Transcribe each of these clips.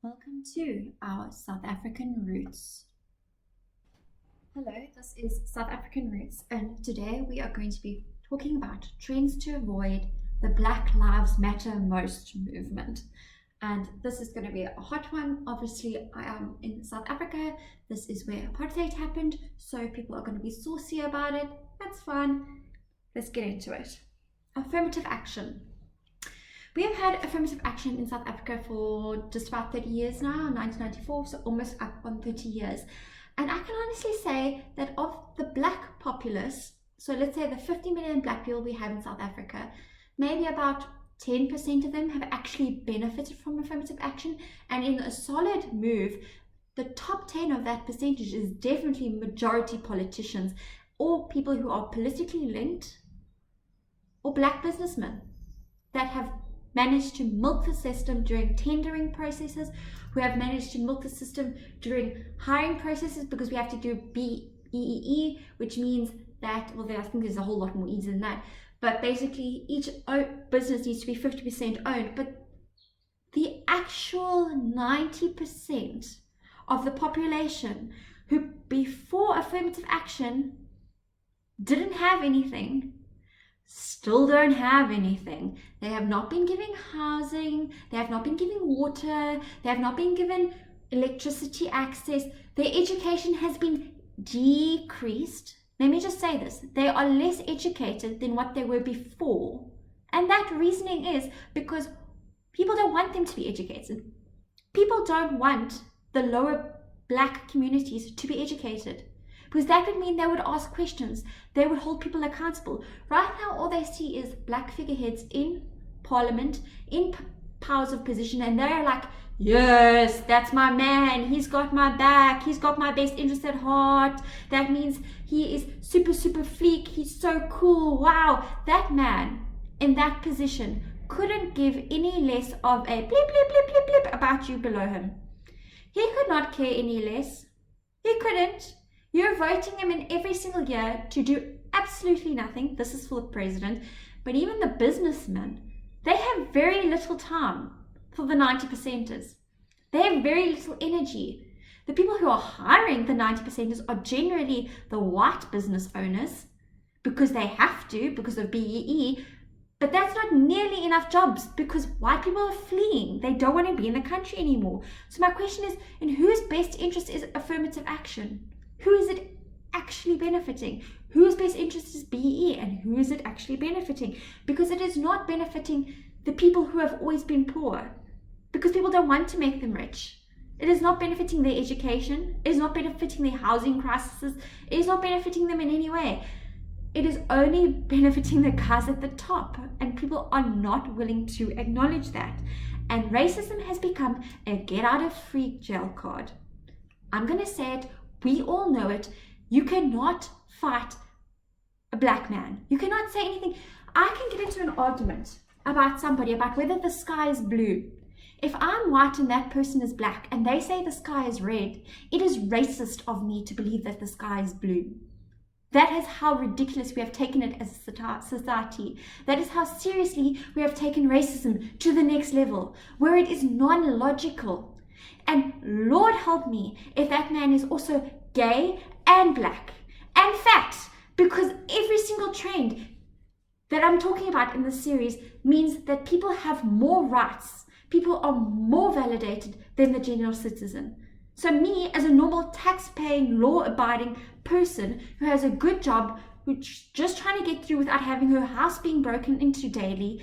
Welcome to our South African Roots. Hello, this is South African Roots, and today we are going to be talking about trends to avoid the Black Lives Matter Most movement. And this is going to be a hot one. Obviously, I am in South Africa. This is where apartheid happened, so people are going to be saucy about it. That's fine. Let's get into it. Affirmative action. We have had affirmative action in South Africa for just about 30 years now, 1994, so almost up on 30 years. And I can honestly say that of the black populace, so let's say the 50 million black people we have in South Africa, maybe about 10% of them have actually benefited from affirmative action. And in a solid move, the top 10 of that percentage is definitely majority politicians or people who are politically linked or black businessmen that have managed to milk the system during tendering processes, who have managed to milk the system during hiring processes, because we have to do BEE, which means that, well, I think there's a whole lot more easy than that, but basically each business needs to be 50% owned, but the actual 90% of the population who before affirmative action didn't have anything still don't have anything. They have not been giving housing, they have not been giving water, they have not been given electricity access, their education has been decreased. Let me just say this, they are less educated than what they were before, and that reasoning is because people don't want them to be educated. People don't want the lower black communities to be educated, because that would mean they would ask questions, they would hold people accountable. Right now, all they see is black figureheads in parliament, in powers of position, and they're like, yes, that's my man, he's got my back, he's got my best interest at heart, that means he is super fleek, he's so cool, wow. That man in that position couldn't give any less of a blip, blip, blip, blip, blip about you below him. He could not care any less. He couldn't. You're voting him in every single year to do absolutely nothing. This is for the president. But even the businessmen, they have very little time for the 90%ers. They have very little energy. The people who are hiring the 90%ers are generally the white business owners because they have to, because of BEE. But that's not nearly enough jobs because white people are fleeing. They don't want to be in the country anymore. So my question is, in whose best interest is affirmative action? Who is it actually benefiting? Whose best interest is BEE, and who is it actually benefiting? Because it is not benefiting the people who have always been poor, because people don't want to make them rich. It is not benefiting their education. It is not benefiting their housing crises. It is not benefiting them in any way. It is only benefiting the guys at the top, and people are not willing to acknowledge that. And racism has become a get out of free jail card. I'm going to say it. We all know it. You cannot fight a black man. You cannot say anything. I can get into an argument about somebody, about whether the sky is blue. If I'm white and that person is black and they say the sky is red, it is racist of me to believe that the sky is blue. That is how ridiculous we have taken it as a society. That is how seriously we have taken racism to the next level, where it is non-logical. And Lord help me if that man is also gay and black and fat, because every single trend that I'm talking about in this series means that people have more rights. People are more validated than the general citizen. So me, as a normal tax-paying, law-abiding person who has a good job, who's just trying to get through without having her house being broken into daily,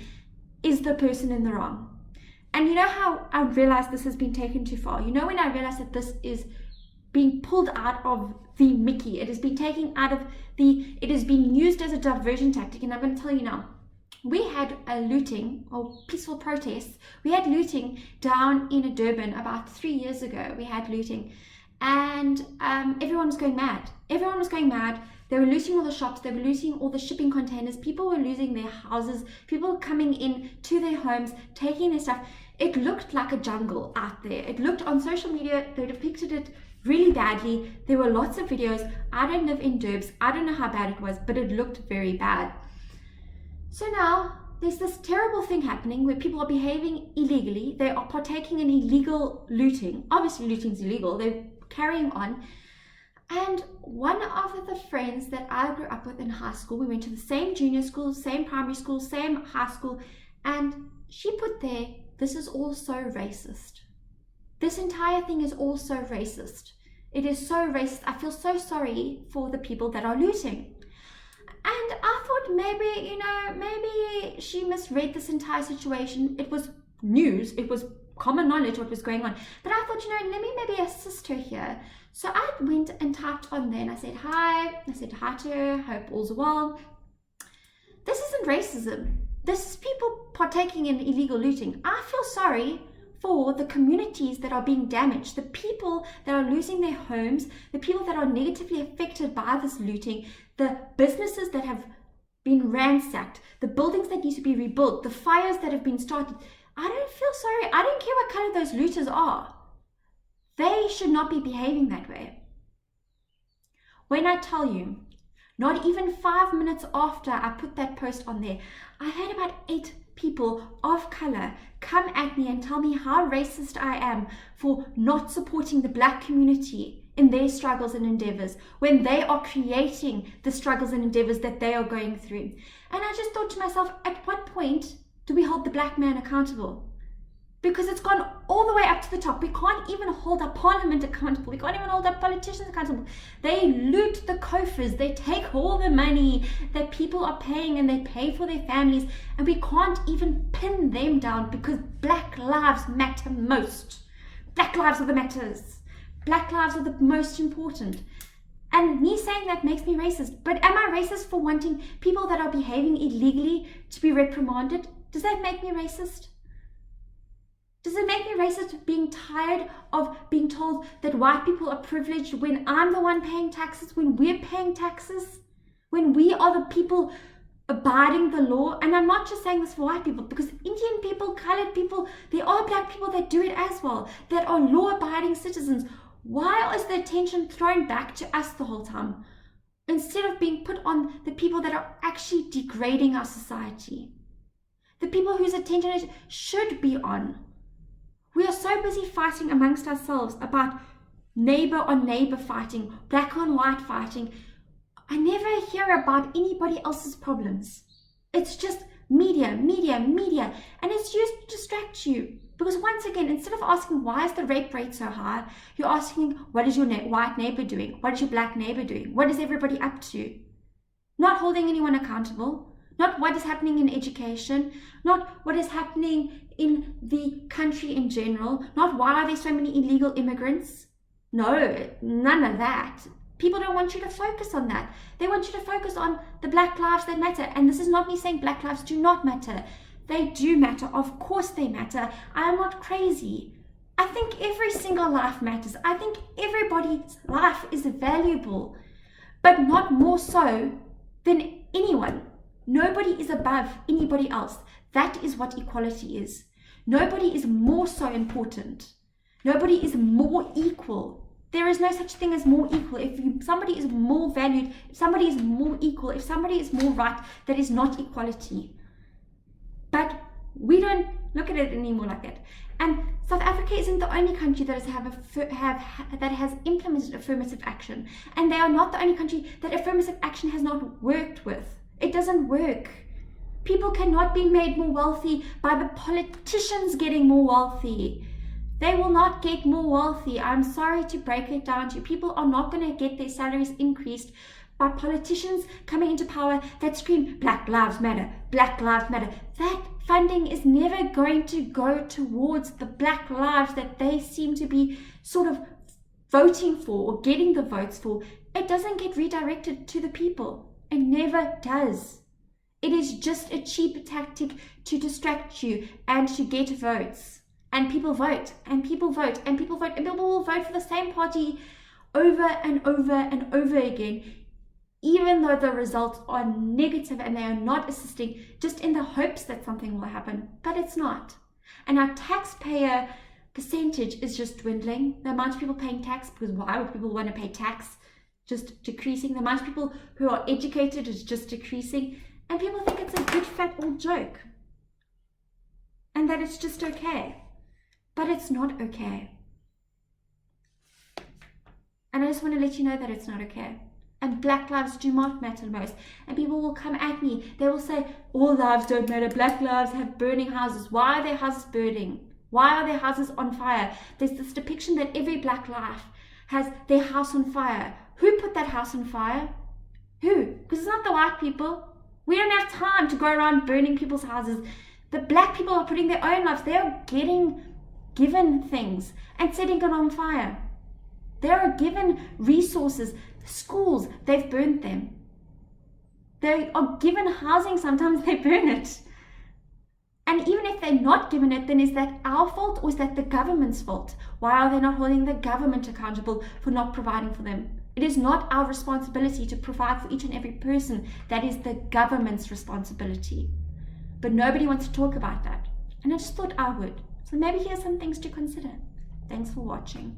is the person in the wrong. And you know how I realized this has been taken too far? You know when I realized that this is being pulled out of the Mickey, it has been taken out of it has been used as a diversion tactic. And I'm going to tell you now, we had a looting or peaceful protests. We had looting down in Durban about 3 years ago. We had looting, and everyone was going mad. Everyone was going mad. They were looting all the shops, they were looting all the shipping containers, people were losing their houses, people were coming in to their homes, taking their stuff. It looked like a jungle out there. It looked, on social media, they depicted it really badly. There were lots of videos. I don't live in Durbs. I don't know how bad it was, but it looked very bad. So now there's this terrible thing happening where people are behaving illegally. They are partaking in illegal looting. Obviously, looting is illegal. They're carrying on. And one of the friends that I grew up with in high school, we went to the same junior school, same primary school, same high school, and she put there, this is also racist. This entire thing is also racist. It is so racist. I feel so sorry for the people that are looting. And I thought maybe she misread this entire situation. It was news. It was common knowledge what was going on. But I thought, let me maybe assist her here. So I went and typed on there and I said, hi. I said hi to her. Hope all's well. This isn't racism. This is people partaking in illegal looting. I feel sorry for the communities that are being damaged, the people that are losing their homes, the people that are negatively affected by this looting, the businesses that have been ransacked, the buildings that need to be rebuilt, the fires that have been started. I don't feel sorry. I don't care what color those looters are. They should not be behaving that way. When I tell you, not even 5 minutes after I put that post on there, I had about 8 people of color come at me and tell me how racist I am for not supporting the Black community in their struggles and endeavors when they are creating the struggles and endeavors that they are going through. And I just thought to myself, at what point do we hold the Black man accountable? Because it's gone all the way up to the top. We can't even hold our parliament accountable. We can't even hold our politicians accountable. They loot the coffers. They take all the money that people are paying and they pay for their families. And we can't even pin them down because Black lives matter most. Black lives are the matters. Black lives are the most important. And me saying that makes me racist. But am I racist for wanting people that are behaving illegally to be reprimanded? Does that make me racist? Does it make me racist being tired of being told that white people are privileged when I'm the one paying taxes, when we're paying taxes, when we are the people abiding the law? And I'm not just saying this for white people, because Indian people, colored people, there are Black people that do it as well, that are law-abiding citizens. Why is the attention thrown back to us the whole time instead of being put on the people that are actually degrading our society? The people whose attention it should be on. We are so busy fighting amongst ourselves about neighbor on neighbor fighting, Black on white fighting. I never hear about anybody else's problems. It's just media, media, media. And it's used to distract you. Because once again, instead of asking why is the rape rate so high, you're asking what is your white neighbor doing? What is your Black neighbor doing? What is everybody up to? Not holding anyone accountable. Not what is happening in education, not what is happening in the country in general, not why are there so many illegal immigrants. No, none of that. People don't want you to focus on that. They want you to focus on the Black lives that matter. And this is not me saying Black lives do not matter. They do matter. Of course they matter. I am not crazy. I think every single life matters. I think everybody's life is valuable, but not more so than anyone. Nobody is above anybody else. That is what equality is. Nobody is more so important. Nobody is more equal. There is no such thing as more equal. If somebody is more valued, if somebody is more equal, if somebody is more right, that is not equality. But we don't look at it anymore like that. And South Africa isn't the only country that has implemented affirmative action. And they are not the only country that affirmative action has not worked with. It doesn't work. People cannot be made more wealthy by the politicians getting more wealthy. They will not get more wealthy. I'm sorry to break it down to you. People are not going to get their salaries increased by politicians coming into power that scream, Black Lives Matter, Black Lives Matter. That funding is never going to go towards the Black lives that they seem to be sort of voting for or getting the votes for. It doesn't get redirected to the people. It never does. It is just a cheap tactic to distract you and to get votes. And people vote, and people vote, and people vote, and people will vote for the same party over and over and over again, even though the results are negative and they are not assisting, just in the hopes that something will happen. But it's not. And our taxpayer percentage is just dwindling. The amount of people paying tax, because why would people want to pay tax? Just decreasing. The amount of people who are educated is just decreasing. And people think it's a good fat old joke. and that it's just okay. But it's not okay. And I just want to let you know that it's not okay. And black lives do not matter most. And people will come at me. They will say, all lives don't matter. Black lives have burning houses. Why are their houses burning? Why are their houses on fire? There's this depiction that every black life has their house on fire. Who put that house on fire? Who? Because it's not the white people. We don't have time to go around burning people's houses. The black people are putting their own lives. They are getting given things and setting it on fire. They are given resources, schools, they've burned them. They are given housing, sometimes they burn it. And even if they're not given it, then is that our fault or is that the government's fault? Why are they not holding the government accountable for not providing for them? It is not our responsibility to provide for each and every person. That is the government's responsibility. But nobody wants to talk about that. And I just thought I would. So maybe here's some things to consider. Thanks for watching.